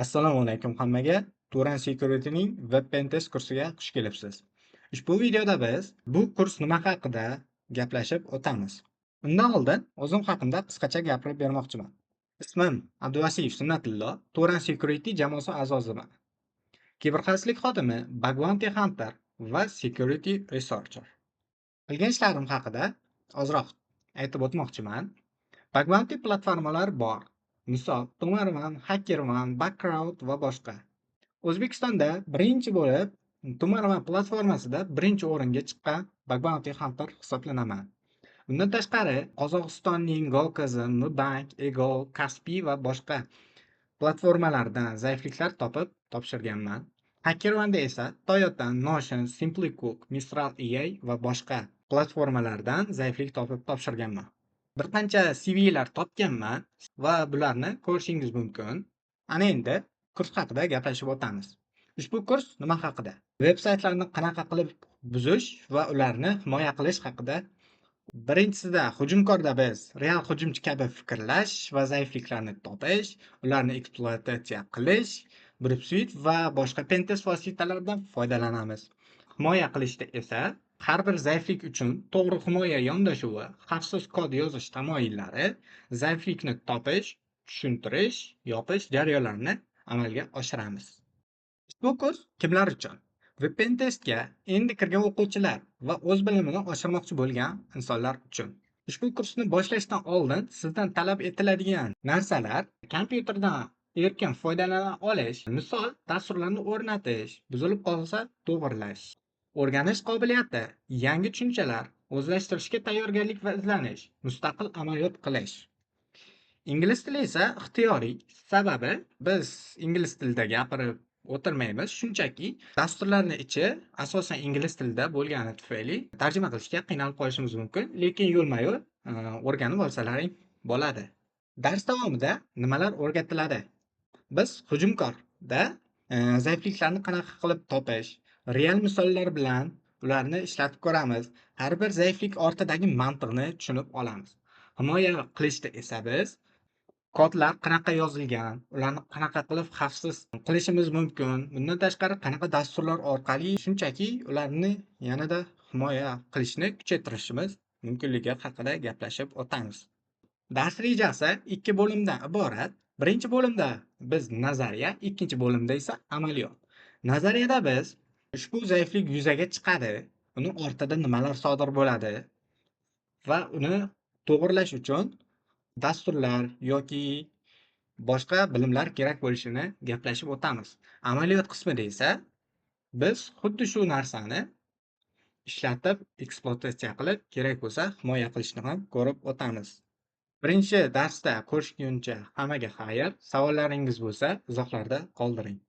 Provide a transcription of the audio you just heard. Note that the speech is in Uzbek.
Assalomu alaykum hammaga. Turan Security'ning Web Pentest kursiga xush kelibsiz. Ushbu videoda biz bu kurs nima haqida gaplashib o'tamiz. Undan oldin o'zim haqimda qisqacha gapirib bermoqchiman. Ismim Abduvasiyev Sunnatullo, Turan Security jamoasi a'zosiman. Kiberxavfsizlik xodimi, Bounty Hunter va Security Researcher. Qilgan ishlarim haqida ozroq aytib o'tmoqchiman. Bounty platformalar bor. Misol, Tumarman, Hackerman, Backrowd va boshqa. O'zbekistonda birinchi bo'lib Tumarman platformasida birinchi o'ringa chiqqan Bounty Hunter hisoblanaman. Bundan tashqari, Qozog'istonning Gokz, Nubank, Ego, Kaspi va boshqa platformalardan zaifliklar topib topshirganman. Hackermanda esa Toyota, Notion, SimplyCook, Mistral EA va boshqa platformalardan zaiflik topib topshirganman. Bir qancha CV'lar topganman va bularni ko'rishingiz mumkin. Ana endi kurs haqida gaplashib o'tamiz. Ushbu kurs nima haqida? Veb-saytlarni qanaqa qilib buzish va ularni himoya qilish haqida. Birinchisida hujumkorda biz real hujumchi kabi fikrlash va zaifliklarni topish, ularni ekspluatatsiya qilish, bripsuit va boshqa pentest vositalaridan foydalanamiz. Himoya qilishda esa har bir zaiflik uchun to'g'ri himoya yondashuvi, xavfsiz kod yozish tamoyillari, zaiflikni topish, tushuntirish, yopish jarayonlarini amalga oshiramiz. Ushbu kurs kimlar uchun? Webpentestga endi kirgan o'quvchilar va o'z bilimini oshirmoqchi bo'lgan insonlar uchun. Ushbu kursni boshlashdan oldin sizdan talab etiladigan narsalar: kompyuterdan erkin foydalana olish, misol dasturlarni o'rnatish, buzilib qolsa to'g'irlash, o'rganish qobiliyati, yangi tushunchalar, o'zlashtirishga tayyorgarlik va izlanish, mustaqil amaliyot qilish. Ingliz tili esa ixtiyoriy, sababi biz ingliz tilida gapirib o'tirmaymiz, shunchaki dasturlarni ichi asosan ingliz tilida bo'lgani tufayli tarjima qilishga qiynalib qolishimiz mumkin, lekin yo'lma-yo'l o'rganib olsalaring bo'ladi. Dars davomida nimalar o'rgatiladi? Biz hujumkorda zaifliklarni qanaqa qilib topish, real misollar bilan ularni ishlatib ko'ramiz. Har bir zaiflik ortidagi mantiqni tushunib olamiz. Himoya qilishda esa biz kodlar qanaqa yozilgan, ularni qanaqa qilib xavfsiz qilishimiz mumkin. Bundan tashqari qanaqa dasturlar orqali shunchaki ularni yanada himoya qilishni kuchaytirishimiz mumkinligi haqida gaplashib o'tamiz. Dars rejasi 2 bo'limdan iborat. Birinchi bo'limda biz nazariya, ikkinchi bo'limda esa amaliyot. Nazariyada biz ushbu zaiflik yuzaga chiqadi, uni ortida nimalar sodir bo'ladi va uni to'g'irlash uchun dasturlar yoki boshqa bilimlar kerak bo'lishini gaplashib o'tamiz. Amaliyot qismida esa biz xuddi shu narsani ishlatib, ekspluatatsiya qilib, kerak bo'lsa himoya qilishni ham ko'rib o'tamiz. Birinchi darsda ko'rishguncha hammaga xayr. Savollaringiz bo'lsa, izohlarda qoldiring.